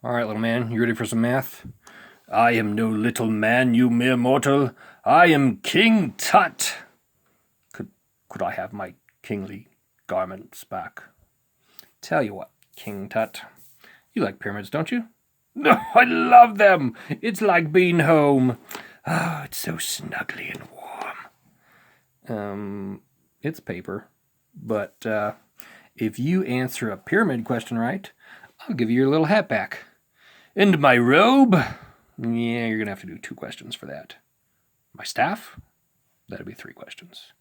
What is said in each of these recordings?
All right, little man, you ready for some math? I am no little man, you mere mortal. I am King Tut. Could I have my kingly garments back? Tell you what, King Tut, you like pyramids, don't you? No, I love them. It's like being home. Oh, it's so snuggly and warm. It's paper, but if you answer a pyramid question right, I'll give you your little hat back. And my robe? Yeah, you're going to have to do 2 questions for that. My staff? That'll be 3 questions.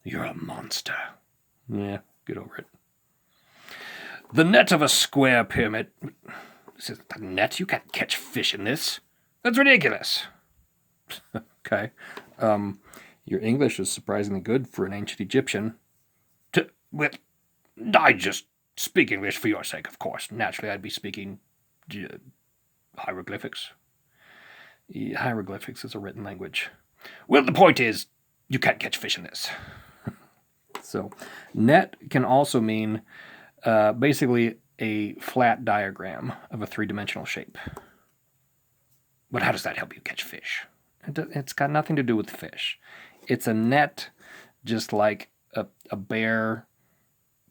You're a monster. Yeah, get over it. The net of a square pyramid. This isn't a net. You can't catch fish in this. That's ridiculous. Okay. Your English is surprisingly good for an ancient Egyptian. Well, I just speak English for your sake, of course. Naturally, I'd be speaking hieroglyphics. Hieroglyphics is a written language. Well, the point is, you can't catch fish in this. So, net can also mean basically a flat diagram of a 3-dimensional shape. But how does that help you catch fish? It's got nothing to do with fish. It's a net, just like a bear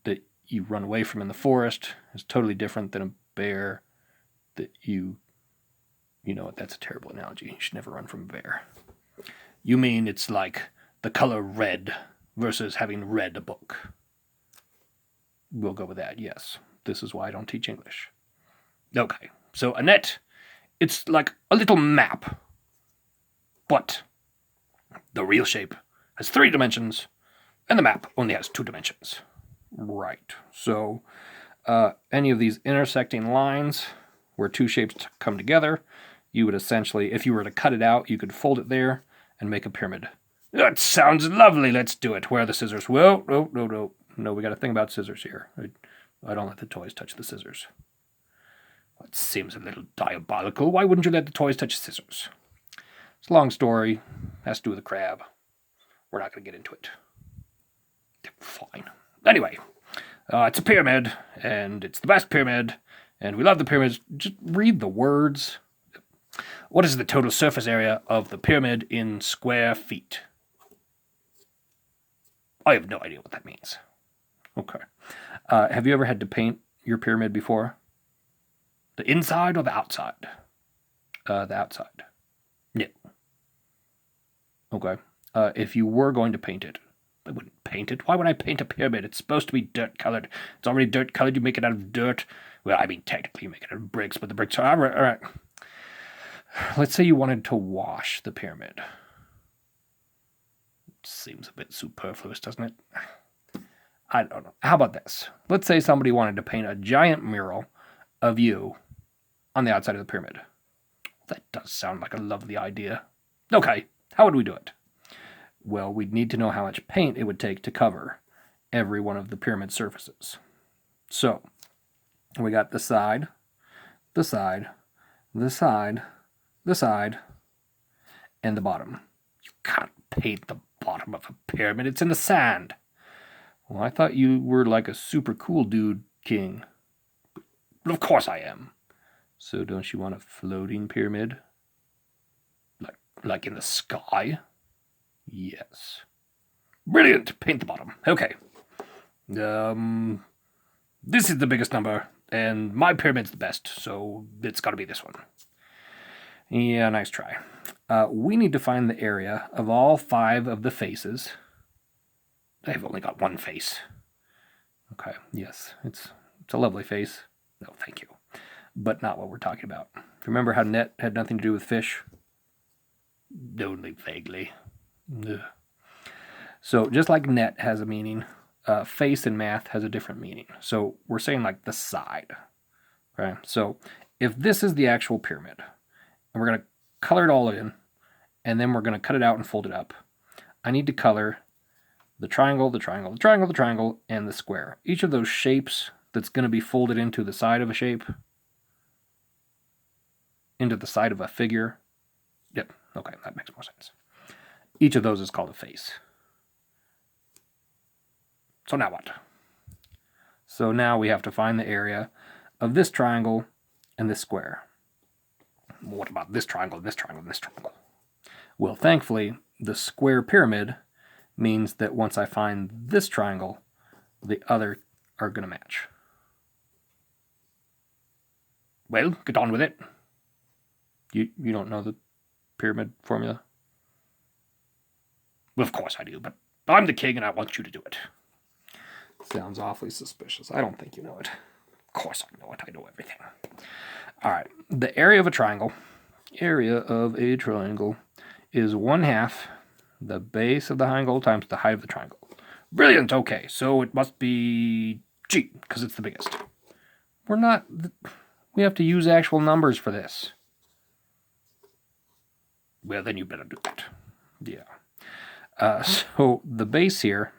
that you run away from in the forest is totally different than a bear that you know what, that's a terrible analogy. You should never run from a bear. You mean it's like the color red versus having read a book. We'll go with that, yes. This is why I don't teach English. Okay, so a net, it's like a little map. But the real shape has 3 dimensions, and the map only has 2 dimensions. Right, so any of these intersecting lines where 2 shapes come together, you would essentially, if you were to cut it out, you could fold it there and make a pyramid. That sounds lovely. Let's do it. Where are the scissors? Well, no, we got to think about scissors here. I don't let the toys touch the scissors. That seems a little diabolical. Why wouldn't you let the toys touch scissors? It's a long story. Has to do with a crab. We're not going to get into it. Fine. Anyway, it's a pyramid, and it's the best pyramid, and we love the pyramids. Just read the words. What is the total surface area of the pyramid in square feet? I have no idea what that means. Okay. Have you ever had to paint your pyramid before? The inside or the outside? The outside. Yeah. Okay. If you were going to paint it, I wouldn't paint it. Why would I paint a pyramid? It's supposed to be dirt-colored. It's already dirt-colored. You make it out of dirt. Well, I mean, technically you make it out of bricks, but the bricks are... All right. Let's say you wanted to wash the pyramid. Seems a bit superfluous, doesn't it? I don't know. How about this? Let's say somebody wanted to paint a giant mural of you on the outside of the pyramid. That does sound like a lovely idea. Okay, how would we do it? Well, we'd need to know how much paint it would take to cover every one of the pyramid surfaces. So, we got the side, the side, the side, the side, and the bottom. You can't paint the bottom of a pyramid. It's in the sand. Well, I thought you were like a super cool dude, King. But of course I am. So don't you want a floating pyramid? Like in the sky? Yes. Brilliant. Paint the bottom. Okay. This is the biggest number, and my pyramid's the best, so it's got to be this one. Yeah, nice try. We need to find the area of all 5 of the faces. They've only got 1 face. Okay, yes, it's a lovely face. No, thank you. But not what we're talking about. Remember how net had nothing to do with fish? Only vaguely. Ugh. So just like net has a meaning, face in math has a different meaning. So we're saying like the side. Okay, so if this is the actual pyramid, and we're going to color it all in, and then we're going to cut it out and fold it up, I need to color the triangle, the triangle, the triangle, the triangle, and the square. Each of those shapes that's going to be folded into the side of a shape, into the side of a figure. Yep, okay, that makes more sense. Each of those is called a face. So now what? So now we have to find the area of this triangle and this square. What about this triangle, this triangle, and this triangle? Well, thankfully, the square pyramid means that once I find this triangle, the other are going to match. Well, get on with it. You don't know the pyramid formula? Well, of course I do, but I'm the king and I want you to do it. Sounds awfully suspicious. I don't think you know it. Of course I know it. I know everything. All right. The area of a triangle is 1/2 the base of the triangle times the height of the triangle. Brilliant. Okay, so it must be G, because it's the biggest. We have to use actual numbers for this. Well, then you better do that. Yeah. So the base here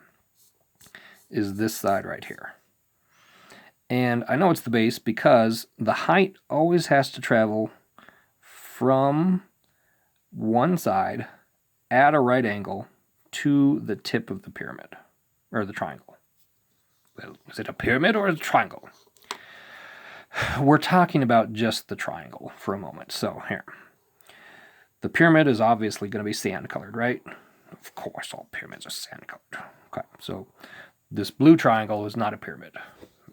is this side right here. And I know it's the base because the height always has to travel from one side at a right angle to the tip of the pyramid, or the triangle. Well, is it a pyramid or a triangle? We're talking about just the triangle for a moment. So here. The pyramid is obviously going to be sand-colored, right? Of course, all pyramids are sand-colored. Okay, so this blue triangle is not a pyramid.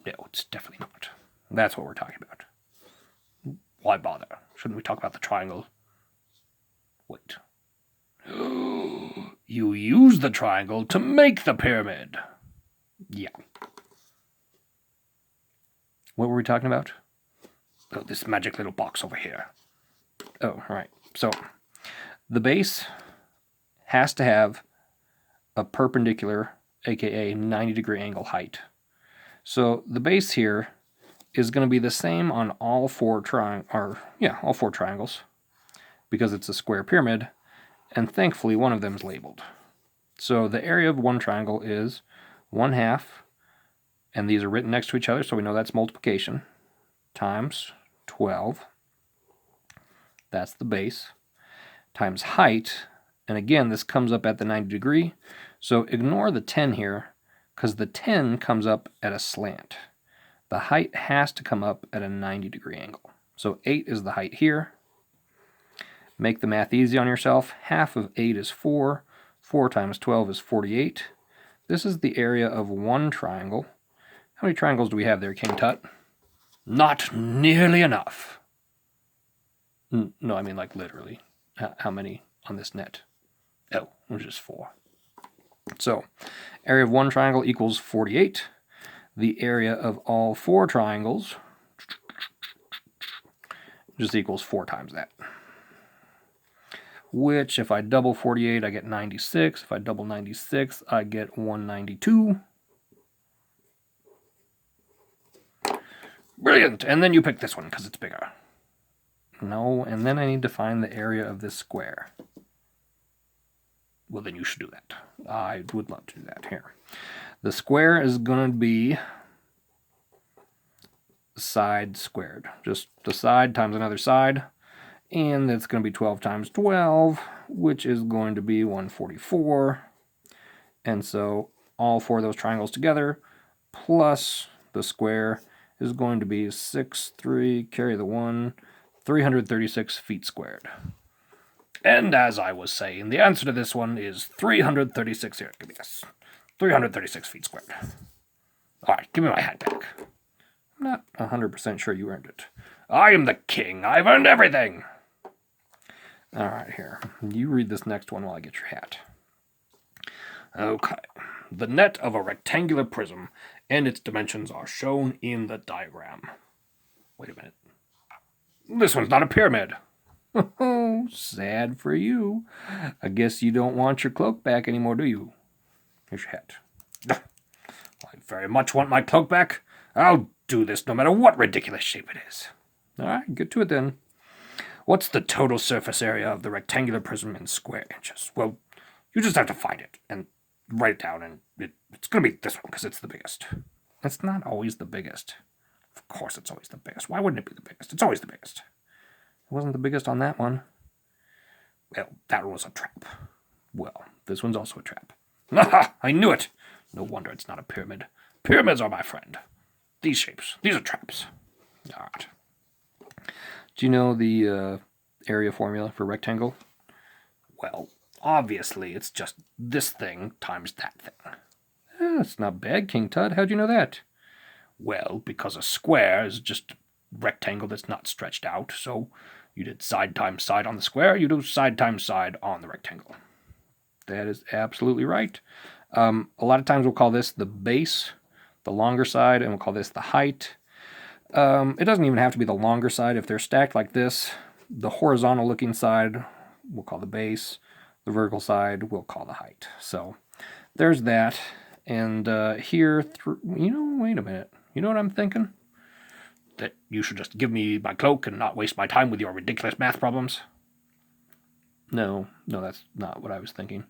No, it's definitely not. That's what we're talking about. Why bother? Shouldn't we talk about the triangle? Wait. You use the triangle to make the pyramid. Yeah. What were we talking about? Oh, this magic little box over here. Oh, all right. So the base has to have a perpendicular, aka 90-degree angle height. So the base here is going to be the same on all four triangles, because it's a square pyramid, and thankfully one of them is labeled. So the area of one triangle is 1/2, and these are written next to each other, so we know that's multiplication, times 12. That's the base, times height, and again, this comes up at the 90-degree, so ignore the 10 here, because the 10 comes up at a slant. The height has to come up at a 90-degree angle. So 8 is the height here. Make the math easy on yourself. 1/2 of 8 is 4. 4 times 12 is 48. This is the area of one triangle. How many triangles do we have there, King Tut? Not nearly enough. No, I mean like literally. How many on this net? Oh, it was just 4. So, area of one triangle equals 48. The area of all four triangles just equals 4 times that. Which, if I double 48, I get 96. If I double 96, I get 192. Brilliant! And then you pick this one, because it's bigger. No, and then I need to find the area of this square. Well, then you should do that. I would love to do that here. The square is going to be side squared. Just the side times another side. And that's going to be 12 times 12, which is going to be 144. And so all four of those triangles together, plus the square, is going to be 6, 3, carry the 1, 336 feet squared. And as I was saying, the answer to this one is 336. Here, give me this. 336 feet squared. All right, give me my hat back. I'm not 100% sure you earned it. I am the king. I've earned everything. All right, here. You read this next one while I get your hat. Okay. The net of a rectangular prism and its dimensions are shown in the diagram. Wait a minute. This one's not a pyramid. Oh, sad for you. I guess you don't want your cloak back anymore, do you? Here's your hat. I very much want my cloak back. I'll do this no matter what ridiculous shape it is. All right, get to it then. What's the total surface area of the rectangular prism in square inches? Well, you just have to find it and write it down, and it's going to be this one because it's the biggest. It's not always the biggest. Of course it's always the biggest. Why wouldn't it be the biggest? It's always the biggest. It wasn't the biggest on that one. Well, that was a trap. Well, this one's also a trap. Aha! I knew it! No wonder it's not a pyramid. Pyramids are my friend. These shapes, these are traps. All right. Do you know the area formula for rectangle? Well, obviously it's just this thing times that thing. That's not bad, King Tut. How'd you know that? Well, because a square is just a rectangle that's not stretched out, so you did side times side on the square, you do side times side on the rectangle. That is absolutely right. A lot of times we'll call this the base, the longer side, and we'll call this the height. It doesn't even have to be the longer side. If they're stacked like this, the horizontal looking side we'll call the base, the vertical side we'll call the height. So there's that. And here, wait a minute. You know what I'm thinking? That you should just give me my cloak and not waste my time with your ridiculous math problems? No, that's not what I was thinking.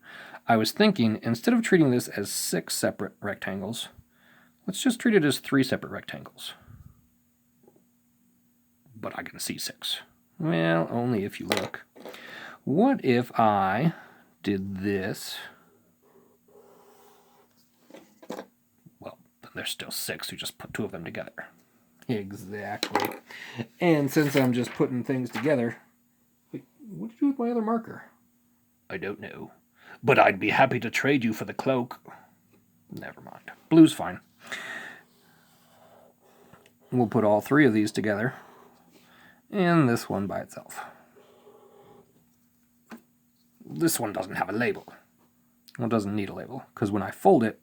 I was thinking, instead of treating this as 6 separate rectangles, let's just treat it as 3 separate rectangles. But I can see 6. Well, only if you look. What if I did this? Well, then there's still 6. You just put 2 of them together. Exactly. And since I'm just putting things together... Wait, what did you do with my other marker? I don't know. But I'd be happy to trade you for the cloak. Never mind. Blue's fine. We'll put all 3 of these together. And this one by itself. This one doesn't have a label. Well, it doesn't need a label, because when I fold it,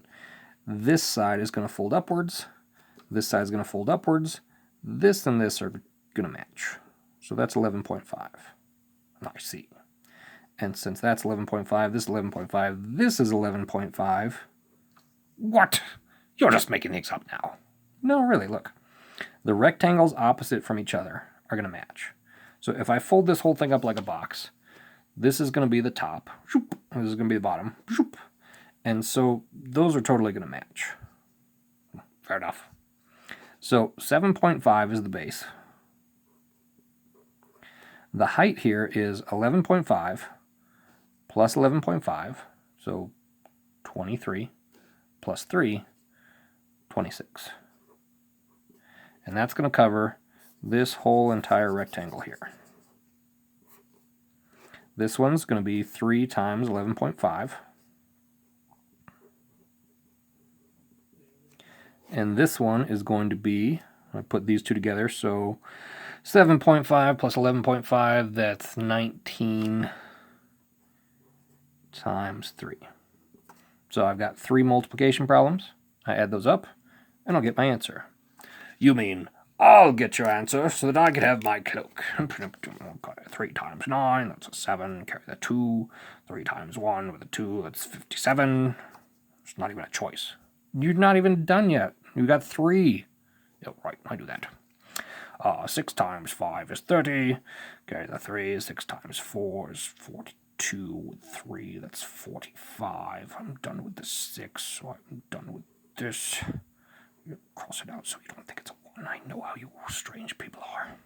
this side is going to fold upwards, this side is going to fold upwards, this and this are going to match. So that's 11.5. I see. And since that's 11.5, this is 11.5, this is 11.5. What? You're just making things up now. No, really, look. The rectangles opposite from each other are going to match. So if I fold this whole thing up like a box, this is going to be the top, and this is going to be the bottom, and so those are totally going to match. Fair enough. So 7.5 is the base. The height here is 11.5 plus 11.5, so 23, plus 3, 26. And that's going to cover this whole entire rectangle here. This one's going to be 3 times 11.5. And this one is going to be, I put these two together, so 7.5 plus 11.5, that's 19 times 3. So I've got 3 multiplication problems. I add those up, and I'll get my answer. You mean I'll get your answer so that I can have my cloak. 3 times 9, that's a 7. Carry the 2. 3 times 1 with a 2, that's 57. It's not even a choice. You're not even done yet. You got 3. Oh, right, I do that. 6 times 5 is 30. Carry the 3. 6 times 4 is 42. With 3, that's 45. I'm done with the 6, so I'm done with this. Cross it out so you don't think it's a 1. I know how you strange people are.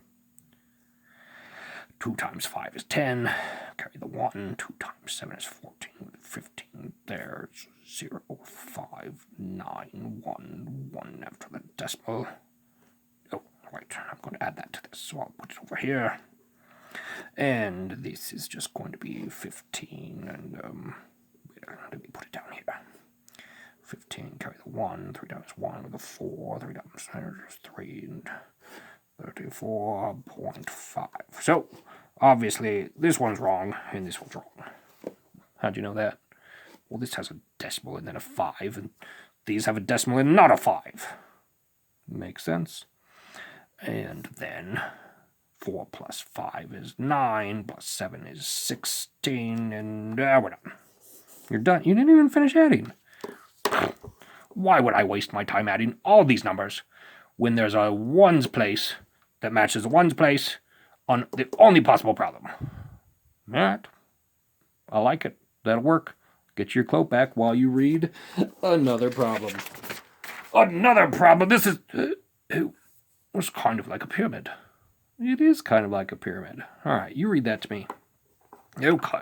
2 times 5 is 10. Carry the 1. 2 times 7 is 14. With 15, there's 0, 5, 9, 1, 1 after the decimal. Oh, right, I'm going to add that to this, so I'll put it over here. And this is just going to be 15, and let me put it down here. 15, carry the 1, 3 times 1 with a 4, 3 times 3, and 34.5. So, obviously, this one's wrong, and this one's wrong. How'd you know that? Well, this has a decimal and then a 5, and these have a decimal and not a 5. Makes sense. And then 4 plus 5 is 9, plus 7 is 16, and we're done. You're done. You didn't even finish adding. Why would I waste my time adding all these numbers when there's a ones place that matches a ones place on the only possible problem? Alright. I like it. That'll work. Get your cloak back while you read another problem. Another problem? This is... it's kind of like a pyramid. It is kind of like a pyramid. Alright, you read that to me. Okay.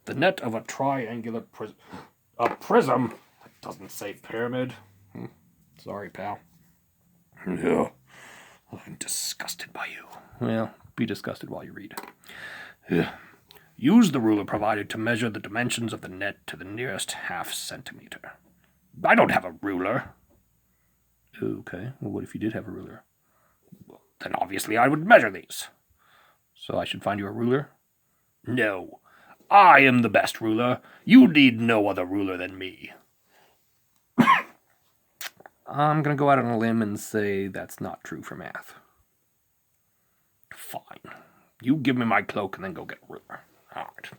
The net of a triangular prism. A prism? Doesn't say pyramid. Sorry, pal. Yeah, I'm disgusted by you. Well, Be disgusted while you read. Use the ruler provided to measure the dimensions of the net to the nearest half centimeter. I don't have a ruler. Okay, well, what if you did have a ruler? Well, then obviously I would measure these. So I should find you a ruler? No. I am the best ruler. You need no other ruler than me. I'm going to go out on a limb and say that's not true for math. Fine. You give me my cloak and then go get a ruler. All right.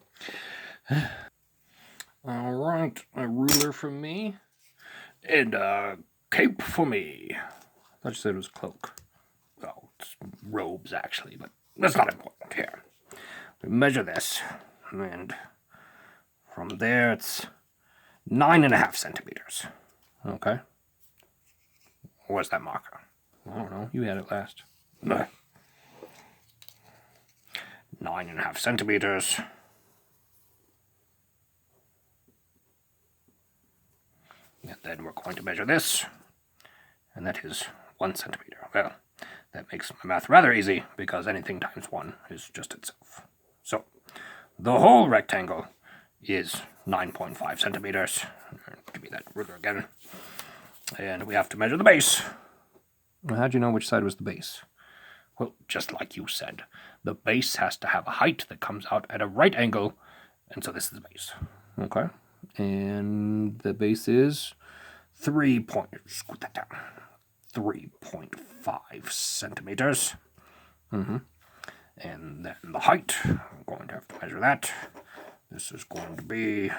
All right, a ruler for me. And a cape for me. I thought you said it was cloak. Well, it's robes, actually, but that's not important here. We measure this, and from there it's 9.5 centimeters. Okay. Where's that marker? I don't know. You had it last. 9.5 centimeters. And then we're going to measure this, and that is 1 centimeter. Well, that makes my math rather easy, because anything times 1 is just itself. So, the whole rectangle is 9.5 centimeters. Give me that ruler again. And we have to measure the base. Well, how'd you know which side was the base? Well, just like you said, the base has to have a height that comes out at a right angle, and so this is the base. Okay. And the base is 3.5 centimeters. And then the height, I'm going to have to measure that. This is going to be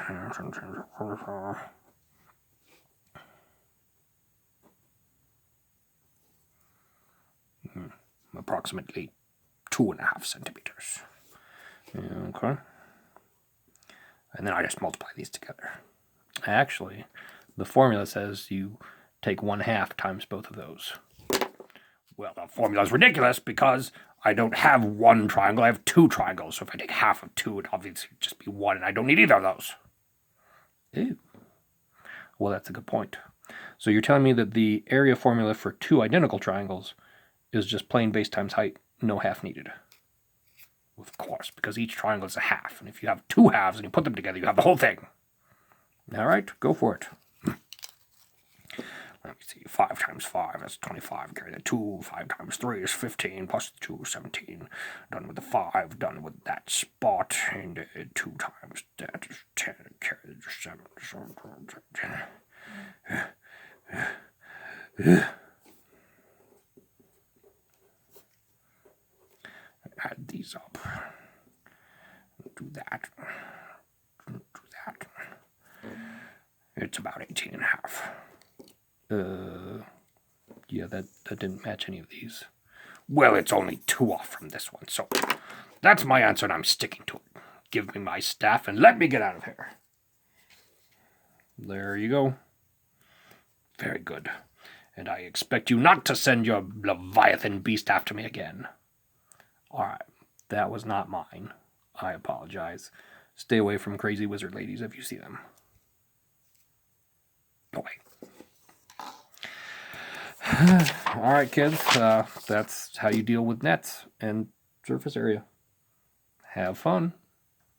approximately 2.5 centimeters. Okay. And then I just multiply these together. Actually, the formula says you take 1/2 times both of those. Well, the formula is ridiculous because I don't have one triangle, I have 2 triangles. So if I take half of 2, it'd obviously just be 1, and I don't need either of those. Ew. Well, that's a good point. So you're telling me that the area formula for 2 identical triangles is just plain base times height, no half needed. Of course, because each triangle is a half, and if you have 2 halves and you put them together, you have the whole thing. All right, go for it. Let me see, 5 times 5, that's 25, carry the 2, 5 times 3 is 15, plus the 2 is 17, done with the 5, done with that spot, and 2 times that is 10, carry the 7, 10. Add these up. Do that. Do that. It's about 18.5. Yeah, that didn't match any of these. Well, it's only 2 off from this one, so that's my answer, and I'm sticking to it. Give me my staff and let me get out of here. There you go. Very good. And I expect you not to send your Leviathan beast after me again. Alright, that was not mine. I apologize. Stay away from crazy wizard ladies if you see them. Go away. Alright, kids, that's how you deal with nets and surface area. Have fun.